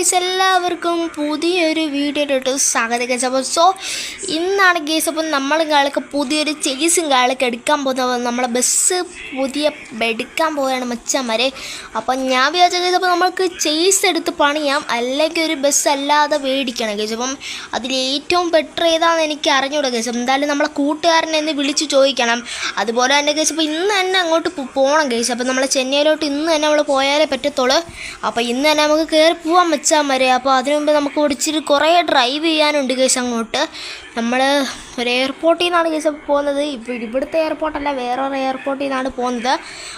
Guys, എല്ലാവർക്കും പുതിയൊരു വീഡിയോയിലോട്ട് സ്വാഗതം ഗൈസ്. ഇന്നാണ് ഗൈസ് അപ്പം നമ്മൾ കാലൊക്കെ പുതിയൊരു ചേസും കാലൊക്കെ എടുക്കാൻ പോകുന്നത്. നമ്മളെ ബസ് പുതിയ എടുക്കാൻ പോവുകയാണ് മച്ചന്മാരെ. അപ്പം ഞാൻ വിചാരിച്ച ഗൈസ് അപ്പോൾ നമുക്ക് ചേസ് എടുത്ത് പണിയാം, അല്ലെങ്കിൽ ഒരു ബസ് അല്ലാതെ മേടിക്കണം ഗൈസ്. അപ്പം അതിലേറ്റവും ബെറ്റർ ഏതാണെന്ന് എനിക്ക് അറിഞ്ഞൂടാ ഗൈസ്. എന്തായാലും നമ്മളെ കൂട്ടുകാരനെ എന്ന് വിളിച്ച് ചോദിക്കണം. അതുപോലെ തന്നെ ഗൈസ് അപ്പോൾ ഇന്ന് തന്നെ അങ്ങോട്ട് പോകണം ഗൈസ്. അപ്പം നമ്മളെ ചെന്നൈയിലോട്ട് ഇന്ന് തന്നെ നമ്മൾ പോയാലേ പറ്റത്തുള്ളൂ. അപ്പോൾ ഇന്ന് തന്നെ നമുക്ക് കയറി പോകാൻ വെച്ചാൽ മതി. അപ്പോൾ അതിനു മുമ്പ് നമുക്ക് ഓടിച്ചിട്ട് കുറേ ഡ്രൈവ് ചെയ്യാനുണ്ട് കേസ്. അങ്ങോട്ട് നമ്മൾ ഒരു എയർപോർട്ടിൽ നിന്നാണ് കേസ് പോകുന്നത്. ഇവിടുത്തെ എയർപോർട്ടല്ല, വേറൊരു എയർപോർട്ടിൽ നിന്നാണ് പോകുന്നത്.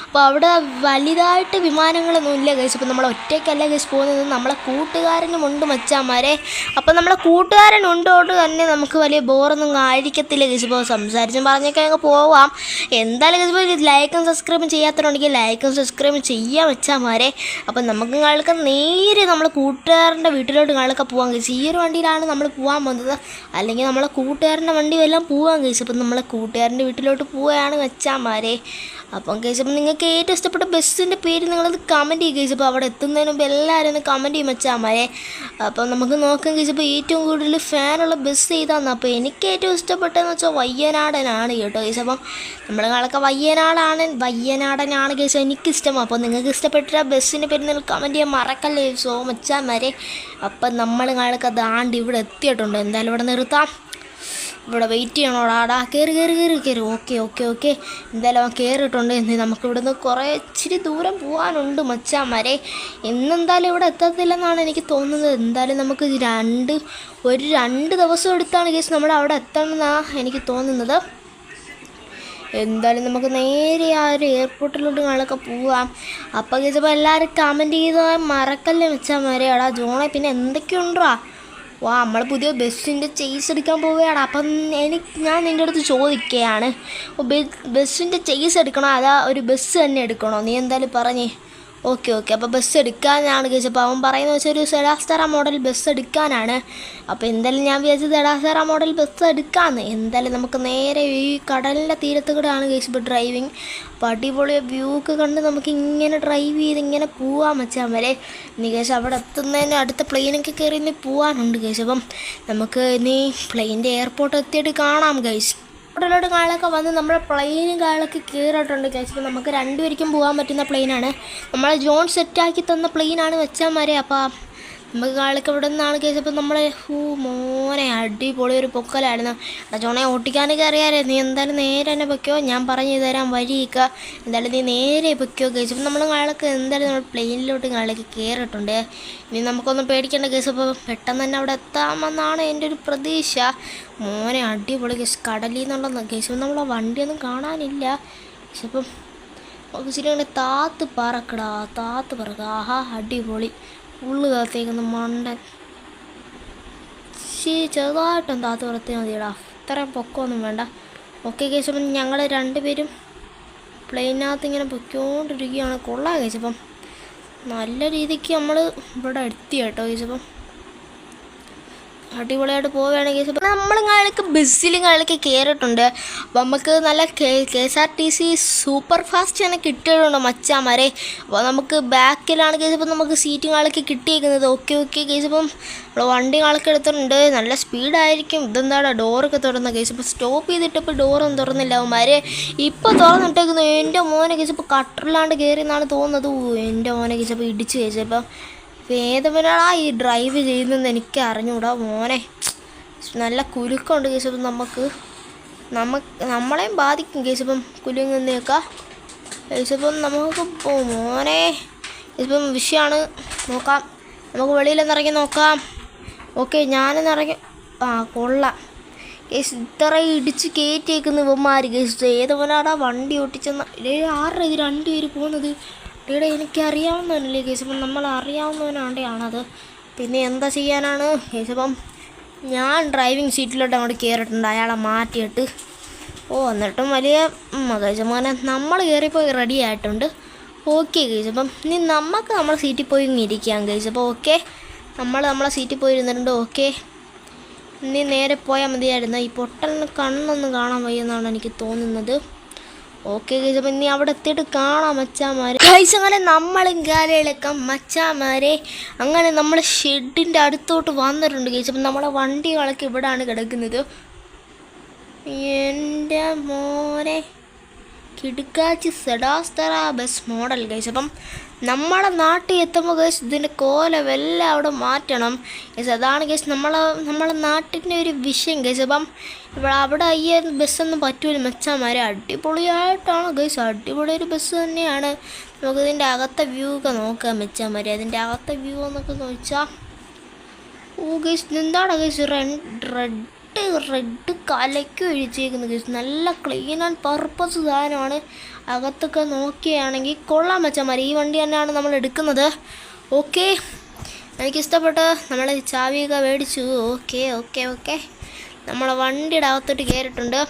അപ്പോൾ അവിടെ വലുതായിട്ട് വിമാനങ്ങളൊന്നും ഇല്ല കേസ്. അപ്പോൾ നമ്മൾ ഒറ്റയ്ക്കല്ല കേസ് പോകുന്നത്, നമ്മളെ കൂട്ടുകാരനുമുണ്ട് മച്ചാന്മാരെ. അപ്പോൾ നമ്മളെ കൂട്ടുകാരനുണ്ടോട്ട് തന്നെ നമുക്ക് വലിയ ബോറൊന്നും ആയിരിക്കത്തില്ല കേസ്. ഇപ്പോൾ സംസാരിച്ചും പറഞ്ഞൊക്കെ അങ്ങ് പോവാം. എന്തായാലും കേസ് ഇപ്പോൾ ലൈക്കും സബ്സ്ക്രൈബും ചെയ്യാത്തതുണ്ടെങ്കിൽ ലൈക്കും സബ്സ്ക്രൈബും ചെയ്യാൻ മച്ചാന്മാരെ. അപ്പം നമുക്ക് കാലൊക്കെ നേരെ നമ്മൾ കൂട്ടുകാരൻ്റെ വീട്ടിലോട്ട് കാലൊക്കെ പോകാൻ കഴിച്ചു. ഈ ഒരു വണ്ടിയിലാണ് നമ്മൾ പോകാൻ പോകുന്നത്, അല്ലെങ്കിൽ നമ്മളെ കൂട്ടുകാരൻ്റെ വണ്ടി എല്ലാം പോകാൻ കഴിച്ചു. അപ്പം നമ്മളെ കൂട്ടുകാരൻ്റെ വീട്ടിലോട്ട് പോവുകയാണ് മച്ചാന്മാരെ. അപ്പം കഴിച്ചപ്പോൾ നിങ്ങൾക്ക് ഏറ്റവും ഇഷ്ടപ്പെട്ട ബസ്സിൻ്റെ പേര് നിങ്ങളത് കമൻറ്റ് ചെയ്യുക കഴിച്ചപ്പോൾ അവിടെ എത്തുന്നതിന് മുമ്പ് എല്ലാവരും ഒന്ന് കമൻറ്റ് ചെയ്യും മച്ചാന്മാരെ. അപ്പം നമുക്ക് നോക്കാൻ കഴിച്ചപ്പോൾ ഏറ്റവും കൂടുതൽ ഫാനുള്ള ബസ് ഏതാന്ന്. അപ്പോൾ എനിക്ക് ഏറ്റവും ഇഷ്ടപ്പെട്ടതെന്ന് വെച്ചാൽ വയ്യനാടനാണ് കേട്ടോ കഴിച്ചപ്പം. അപ്പം നമ്മൾ കാലൊക്കെ വയ്യനാടനാണ് കേസ് എനിക്കിഷ്ടം. അപ്പോൾ നിങ്ങൾക്ക് ഇഷ്ടപ്പെട്ട ബസ്സിൻ്റെ പേര് നിങ്ങൾ കമൻറ്റ് ചെയ്യാൻ മറക്കല്ലേ സോ മച്ചാന്മാരെ. അപ്പം നമ്മൾ കാലൊക്കെ ദാണ്ട് ഇവിടെ എത്തിയിട്ടുണ്ട്. എന്തായാലും ഇവിടെ നിർത്താം, ഇവിടെ വെയിറ്റ് ചെയ്യണോടാ. കയറി. ഓക്കെ എന്തായാലും അവൻ കയറിയിട്ടുണ്ട്. നമുക്കിവിടെ നിന്ന് കുറേ ഇച്ചിരി ദൂരം പോകാനുണ്ട് മച്ചാന്മാരെ. ഇന്നെന്തായാലും ഇവിടെ എത്തത്തില്ലെന്നാണ് എനിക്ക് തോന്നുന്നത്. എന്തായാലും നമുക്ക് ഒരു രണ്ട് ദിവസം എടുത്താണ് കേസ് നമ്മൾ അവിടെ എത്തണമെന്നാണ് എനിക്ക് തോന്നുന്നത്. എന്തായാലും നമുക്ക് നേരെ ആ ഒരു എയർപോർട്ടിലോട്ട് ഞങ്ങളൊക്കെ പോവാം. അപ്പോൾ കേസപ്പോൾ എല്ലാവരും കമൻറ്റ് ചെയ്താൽ മറക്കല്ലേ മച്ചാന്മാരെ. എടാ ജോണെ പിന്നെ എന്തൊക്കെയുണ്ടോ? നമ്മൾ പുതിയ ബസ്സിൻ്റെ ചേസ് എടുക്കാൻ പോവുകയാണ്. അപ്പം ഞാൻ നിൻ്റെ അടുത്ത് ചോദിക്കുകയാണ്, ബസ്സിൻ്റെ ചേസ് എടുക്കണോ അതാ ഒരു ബസ് തന്നെ എടുക്കണോ? നീ എന്തായാലും പറഞ്ഞേ. ഓക്കെ അപ്പോൾ ബസ് എടുക്കാനാണ് കേസ്. അപ്പോൾ അവൻ പറയുന്നത് വെച്ചാൽ ഒരു സെഡാസ്റ്ററ മോഡൽ ബസ് എടുക്കാനാണ്. അപ്പോൾ എന്തായാലും ഞാൻ വിചാരിച്ചത് സെഡാസ്റ്ററ മോഡൽ ബസ് എടുക്കാമെന്ന്. എന്തായാലും നമുക്ക് നേരെ ഈ കടലിൻ്റെ തീരത്ത് കൂടെയാണ് കേസ് ഇപ്പോൾ ഡ്രൈവിങ്. അപ്പോൾ അടിപൊളിയ വ്യൂ ഒക്കെ കണ്ട് നമുക്ക് ഇങ്ങനെ ഡ്രൈവ് ചെയ്ത് ഇങ്ങനെ പോവാൻ വെച്ചാൽ വരെ. ഇനി കേസ് അവിടെ എത്തുന്നതിന് അടുത്ത പ്ലെയിനൊക്കെ കയറി ഇനി പോകാനുണ്ട് കേസ്. അപ്പം നമുക്ക് ഇനി പ്ലെയിൻ്റെ എയർപോർട്ട് എത്തിയിട്ട് കാണാം ഗൈസ്. ഹോട്ടലോട്ട് കാലൊക്കെ വന്ന് നമ്മുടെ പ്ലെയിനും കാലൊക്കെ കയറിയിട്ടുണ്ട് കഴിച്ചപ്പോൾ നമുക്ക് രണ്ടുപേർക്കും പോകാൻ പറ്റുന്ന പ്ലെയിനാണ്. നമ്മളെ ജോൺ സെറ്റാക്കി തന്ന പ്ലെയിനാണ് വെച്ചാൽ. അപ്പോൾ നമുക്ക് കാലൊക്കെ ഇവിടെ നിന്നാണ് കഴിച്ചപ്പോൾ നമ്മളെ മോനെ അടിപൊളി ഒരു പൊക്കലായിരുന്നു. ജോണെ ഓട്ടിക്കാനൊക്കെ അറിയാമല്ലോ. നീ എന്തായാലും നേരെ തന്നെ പൊയ്ക്കോ, ഞാൻ പറഞ്ഞു തരാം വഴിയൊക്കെ. എന്തായാലും നീ നേരെ പൊയ്ക്കോ കഴിച്ചപ്പോൾ നമ്മൾ കാലൊക്കെ എന്തായാലും നമ്മൾ പ്ലെയിനിലോട്ട് കാലൊക്കെ കയറിയിട്ടുണ്ട്. ഇനി നമുക്കൊന്നും പേടിക്കേണ്ട കേസ്. അപ്പോൾ പെട്ടെന്ന് തന്നെ അവിടെ എത്താമെന്നാണ് എൻ്റെ ഒരു പ്രതീക്ഷ. മോനെ അടിപൊളി കേസ്. കടലിൽ നിന്നുള്ള കേസ് നമ്മളെ വണ്ടിയൊന്നും കാണാനില്ല. പക്ഷെ ഇപ്പം നമുക്ക് ശരി അങ്ങനെ താത്ത് പറക്കുക. ആഹാ അടിപൊളി ഉള്ളു കാത്തേക്കുന്ന മണ്ടൻ. ചെറുതായിട്ടും താത്ത് പറത്തിയാൽ മതിയടാ, ഇത്രയും പൊക്കമൊന്നും വേണ്ട. ഓക്കെ കേസപ്പം ഞങ്ങൾ രണ്ടുപേരും പ്ലെയിനകത്ത് ഇങ്ങനെ പൊയ്ക്കൊണ്ടിരിക്കുകയാണ്. കൊള്ളാം കേസപ്പം, നല്ല രീതിക്ക് നമ്മൾ ഇവിടെ എത്തി കേട്ടോ കേസപ്പം. അടിപൊളിയായിട്ട് പോവുകയാണ് കേസ്. അപ്പം നമ്മൾ കാലൊക്കെ ബസ്സിലും കാലൊക്കെ കയറിയിട്ടുണ്ട്. അപ്പം നമുക്ക് നല്ല KSRTC സൂപ്പർ ഫാസ്റ്റ് തന്നെ കിട്ടിയിട്ടുണ്ട് മച്ചാന്മാരെ. അപ്പോൾ നമുക്ക് ബാക്കിലാണ് കേസ്. അപ്പം നമുക്ക് സീറ്റും കാലൊക്കെ കിട്ടിയിരിക്കുന്നത്. Okay case. അപ്പം നമ്മൾ വണ്ടി കാലൊക്കെ എടുത്തിട്ടുണ്ട്, നല്ല സ്പീഡായിരിക്കും. ഇതെന്താണ് ഡോറൊക്കെ തുറന്ന കേസ്. ഇപ്പോൾ സ്റ്റോപ്പ് ചെയ്തിട്ടിപ്പോൾ ഡോറൊന്നും തുറന്നില്ല അവന്മാരെ. ഇപ്പോൾ തുറന്നിട്ടേക്കുന്നു. എൻ്റെ മോനെ കേസ് ഇപ്പോൾ കട്ടറിലാണ്ട് കയറി എന്നാണ് തോന്നുന്നത്. എൻ്റെ മോനെ കേസ് അപ്പോൾ ഇടിച്ച് കേസ്. ഇപ്പം വേദവനാണ് ഈ ഡ്രൈവ് ചെയ്യുന്നതെന്ന് എനിക്ക് അറിഞ്ഞൂടാ മോനെ. നല്ല കുലുക്കമുണ്ട് കേസ്. അപ്പം നമ്മളെയും ബാധിക്കും കേസ്. ഇപ്പം കുലുങ്ങുന്നേക്കാ കേസ്. ഇപ്പം നമുക്ക് മോനെ ഇപ്പം വിഷയമാണ്. നോക്കാം, നമുക്ക് വെളിയിലൊന്നിറങ്ങി നോക്കാം. ഓക്കെ ഞാനൊന്നിറങ്ങി. കൊള്ളാം കേസ്. ഇത്ര ഇടിച്ച് കയറ്റിയേക്കുന്ന ഇവന്മാർ കേസ്. ഏതവനാടാ വണ്ടി ഓട്ടിച്ചെന്ന ആരുടെ ഇത് രണ്ടുപേര് പോകുന്നത്? ഇവിടെ എനിക്കറിയാവുന്നവനല്ലേ കേസ്. അപ്പം നമ്മൾ അറിയാവുന്നവനാണ്ടാണത്. പിന്നെ എന്താ ചെയ്യാനാണ് കേസ്. അപ്പം ഞാൻ ഡ്രൈവിംഗ് സീറ്റിലോട്ട് അങ്ങോട്ട് കയറിയിട്ടുണ്ട്, അയാളെ മാറ്റിയിട്ട്. എന്നിട്ടും വലിയ കേസ് മോനെ നമ്മൾ കയറിപ്പോയി റെഡി ആയിട്ടുണ്ട്. Okay case. അപ്പം ഇനി നമുക്ക് നമ്മളെ സീറ്റിൽ പോയി ഇരിക്കാം കേസ്. അപ്പോൾ ഓക്കെ നമ്മളെ സീറ്റിൽ പോയി ഇരുന്നിട്ടുണ്ട്. ഓക്കെ ഇനി നേരെ പോയാൽ മതിയായിരുന്നു. ഈ പൊട്ടലിന് കണ്ണൊന്നും കാണാൻ വയ്യെന്നാണ് എനിക്ക് തോന്നുന്നത്. ഓക്കെ ഗൈസ്, അപ്പം ഇനി അവിടെ എത്തിയിട്ട് കാണാം മച്ചാമാരെ. ഗൈസ് അങ്ങനെ നമ്മളും കാലയിളക്കാം മച്ചാമാരെ. അങ്ങനെ നമ്മൾ ഷെഡിൻ്റെ അടുത്തോട്ട് വന്നിട്ടുണ്ട് ഗൈസ്. അപ്പം നമ്മളെ വണ്ടികളൊക്കെ ഇവിടെയാണ് കിടക്കുന്നത്. എൻ്റെ മോനെ കിടുക്കാച്ചി സെഡാസ്തറ ബസ് മോഡൽ ഗൈസ്. അപ്പം നമ്മളെ നാട്ടിൽ എത്തുമ്പോൾ ഗൈസ് ഇതിൻ്റെ കോലമെല്ലാം അവിടെ മാറ്റണം ഗൈസ്. അതാണ് ഗൈസ് നമ്മളെ നാട്ടിൻ്റെ ഒരു വിഷയം ഗൈസ്. അപ്പം അവിടെ ഈ ബസ്സൊന്നും പറ്റൂല മച്ചാമാരെ. അടിപൊളിയായിട്ടാണ് ഗൈസ്, അടിപൊളി ഒരു ബസ് തന്നെയാണ്. നമുക്കിതിൻ്റെ അകത്തെ വ്യൂ ഒക്കെ നോക്കാം മച്ചാമാരെ. അതിൻ്റെ അകത്തെ വ്യൂ എന്നൊക്കെ ചോദിച്ചാൽ ഓ ഗൈസ് എന്താണ് ഗൈസ് റെഡ് കലയ്ക്ക് ഒഴിച്ചേക്കുന്നത് ഗൈസ്. നല്ല ക്ലീൻ ആൻഡ് പർപ്പസ് സാധനമാണ്. അകത്തൊക്കെ നോക്കിയാണെങ്കിൽ കൊള്ളാൻ മച്ചാമാരെ. ഈ വണ്ടി തന്നെയാണ് നമ്മൾ എടുക്കുന്നത്. ഓക്കെ, എനിക്കിഷ്ടപ്പെട്ട് നമ്മൾ ചാവിയൊക്കെ മേടിച്ചു. ഓക്കെ ഓക്കെ ഓക്കെ, നമ്മളെ വണ്ടിയുടെ അകത്തോട്ട് കയറിയിട്ടുണ്ട്.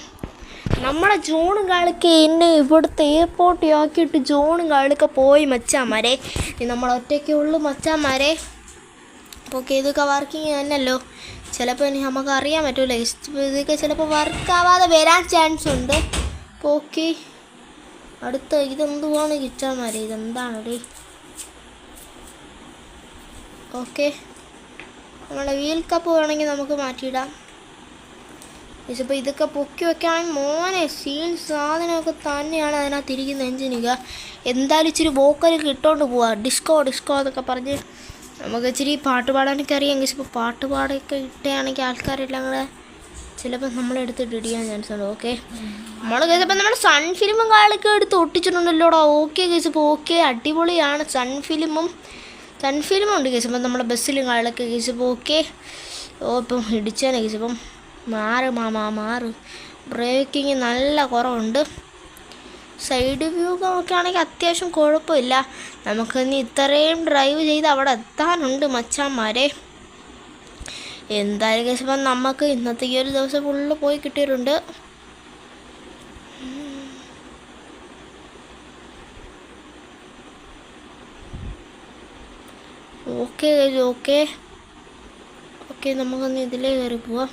നമ്മളെ ജോണും കാളിക്ക് എന്നെ ഇവിടുത്തെ എയർപോർട്ട് ആക്കിയിട്ട് ജോണും കാളിക്ക് പോയി മച്ചാമാരെ. നമ്മൾ ഒറ്റയ്ക്കേ ഉള്ളൂ മച്ചാമാരെ. ഓക്കെ, ഇതൊക്കെ വർക്കിങ് തന്നെയല്ലോ. ചിലപ്പോൾ ഇനി നമുക്ക് അറിയാൻ പറ്റൂല. ഇതൊക്കെ ചിലപ്പോൾ വർക്കാവാതെ വരാൻ ചാൻസ് ഉണ്ട്. അപ്പോൾ ഓക്കെ, അടുത്ത ഇതെന്തുവാണ് കിച്ചാമാരെ? ഇതെന്താണല്ലേ? ഓക്കെ, നമ്മളെ വീൽ കപ്പ് വേണമെങ്കിൽ നമുക്ക് മാറ്റിയിടാം. ഇപ്പോൾ ഇതൊക്കെ പൊക്കി വെക്കുകയാണെങ്കിൽ മോനെ സീൽ സാധനമൊക്കെ തന്നെയാണ് അതിനകത്ത് ഇരിക്കുന്ന എഞ്ചിനിക. എന്തായാലും ഇച്ചിരി വോക്കലൊക്കെ ഇട്ടുകൊണ്ട് പോവാം. ഡിസ്കോ എന്നൊക്കെ പറഞ്ഞ് നമുക്ക് ഇച്ചിരി പാട്ട് പാടാനൊക്കെ അറിയാമെങ്കിൽ ഇപ്പോൾ പാട്ട് പാടൊക്കെ ഇട്ടുകയാണെങ്കിൽ ആൾക്കാരെല്ലാം കൂടെ ചിലപ്പോൾ നമ്മളെടുത്തിട്ട് ഇടിയാൻ ചാൻസ് ഉണ്ട്. ഓക്കെ, നമ്മൾ കേസ് ഇപ്പം നമ്മൾ സൺ ഫിലിമും കാളൊക്കെ എടുത്ത് ഒട്ടിച്ചിട്ടുണ്ടല്ലോടാ. ഓക്കെ കേസ്, ഇപ്പോൾ ഓക്കെ അടിപൊളിയാണ്. സൺ ഫിലിമും ഉണ്ട് കേസ്. ഇപ്പം നമ്മുടെ ബസ്സിലും കാളൊക്കെ കേസ്. ഇപ്പോൾ ഓക്കെ, ഓ ഇപ്പം ഇടിച്ചേനെ കേസ്. ഇപ്പം മാറ് ബ്രേക്കിങ് നല്ല കുറവുണ്ട്. സൈഡ് വ്യൂ നോക്കുകയാണെങ്കിൽ അത്യാവശ്യം കുഴപ്പമില്ല. നമുക്കിനി ഇത്രയും ഡ്രൈവ് ചെയ്ത് അവിടെ എത്താനുണ്ട് മച്ചാന്മാരെ. എന്തായാലും കേസ് ഇപ്പം നമുക്ക് ഇന്നത്തെ ഈ ഒരു ദിവസം ഫുള്ള് പോയി കിട്ടിയിട്ടുണ്ട്. ഓക്കെ ഓക്കെ ഓക്കെ, നമുക്കൊന്ന് ഇതിലേ കയറി പോവാം.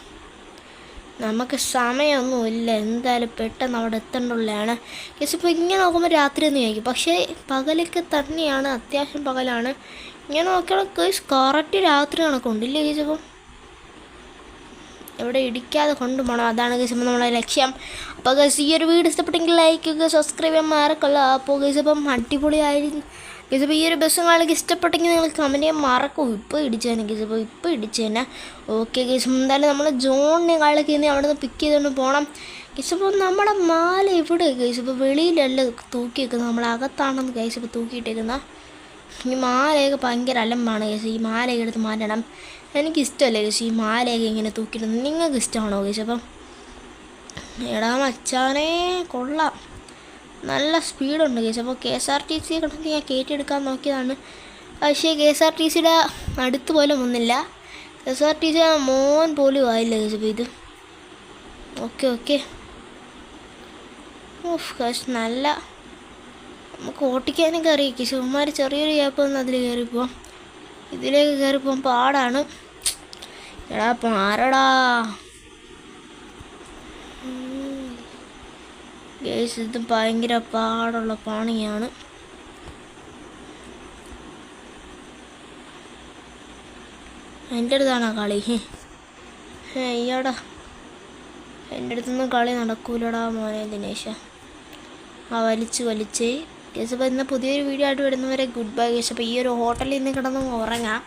നമുക്ക് സമയമൊന്നുമില്ല, എന്തായാലും പെട്ടെന്ന് അവിടെ എത്തേണ്ടുള്ളതാണ് കേസ്. ഇപ്പോൾ ഇങ്ങനെ നോക്കുമ്പോൾ രാത്രി ഒന്നും ആയിരിക്കും, പക്ഷേ പകലൊക്കെ തന്നെയാണ്, അത്യാവശ്യം പകലാണ്. ഇങ്ങനെ നോക്കിയാൽ കേസ് കറക്റ്റ് രാത്രി കണക്കുണ്ടല്ലേ കേസ്. ഇപ്പം എവിടെ ഇടിക്കാതെ കൊണ്ടുപോകണം, അതാണ് കേസ് ഇപ്പം നമ്മളെ ലക്ഷ്യം. അപ്പോൾ കേസ് ഈ ഒരു വീഡിയോ ഇഷ്ടപ്പെട്ടെങ്കിൽ ലൈക്ക് ചെയ്യുക, സബ്സ്ക്രൈബ് ചെയ്യാൻ മറക്കല്ല. അപ്പോൾ കേസ് ഇപ്പം അടിപൊളിയായിരുന്നു കേസ്. ഇപ്പോൾ ഈ ഒരു ബസ്സും കാളൊക്കെ ഇഷ്ടപ്പെട്ടെങ്കിൽ നിങ്ങൾ കമൻറ്റ് ചെയ്യാൻ മറക്കും. ഇപ്പോൾ ഇടിച്ചേനെ കേസ്, ഇപ്പോൾ ഇടിച്ചേനെ. ഓക്കെ കേസ്, എന്തായാലും നമ്മൾ ജോണിനെ കാളൊക്കെ ഇനി അവിടെ നിന്ന് പിക്ക് ചെയ്തുകൊണ്ട് പോകണം കേസ്. ഇപ്പോൾ നമ്മുടെ മാല ഇവിടെ കേസ്, ഇപ്പോൾ വെളിയിലല്ല തൂക്കി വെക്കുന്നത്, നമ്മളകത്താണെന്ന് കേസ് ഇപ്പോൾ തൂക്കിയിട്ടേക്കുന്ന. ഈ മാലയൊക്കെ ഭയങ്കര അലമ്പാണ് കേസ്. ഈ മാലയൊക്കെ എടുത്ത് മാറ്റണം. എനിക്കിഷ്ടമല്ലേ കേസ് ഈ മാലയൊക്കെ ഇങ്ങനെ തൂക്കിയിടുന്നത്. നിങ്ങൾക്ക് ഇഷ്ടമാണോ കേസ്? അപ്പം എടാ മച്ചാനെ കൊള്ളാം, നല്ല സ്പീഡുണ്ട് കേസ്. അപ്പോൾ KSRTC കിടന്ന് ഞാൻ കയറ്റിയെടുക്കാൻ നോക്കിയതാണ്, പക്ഷേ KSRTCയുടെ അടുത്ത് പോലും ഒന്നില്ല. KSRTC മോൻ പോലും ആയില്ല കേസ്. അപ്പോൾ ഇത് ഓക്കെ ഓക്കെ കേസ്, നല്ല നമുക്ക് ഓട്ടിക്കാനൊക്കെ അറിയാം കേസ്. ഉമ്മാർ ചെറിയൊരു ഗ്യാപ്പ് ഒന്ന് അതിൽ കയറിപ്പോവാം. ഇതിലേക്ക് കയറിപ്പോകാൻ പാടാണ്. എടാ പാറടാ ഗേസ്, ഇത് ഭയങ്കര പാടുള്ള പണിയാണ്. എൻ്റെ അടുത്താണോ കളി? അയ്യോടാ, എൻ്റെ അടുത്തൊന്നും കളി നടക്കൂലടാ മോനെ ദിനേശ. വലിച്ചേ കേസ്. അപ്പോൾ ഇന്ന് പുതിയൊരു വീഡിയോ ആയിട്ട് വരുന്നവരെ ഗുഡ് ബൈ കേസ്. അപ്പോൾ ഈ ഒരു ഹോട്ടലിൽ നിന്ന് കിടന്ന് ഉറങ്ങാം.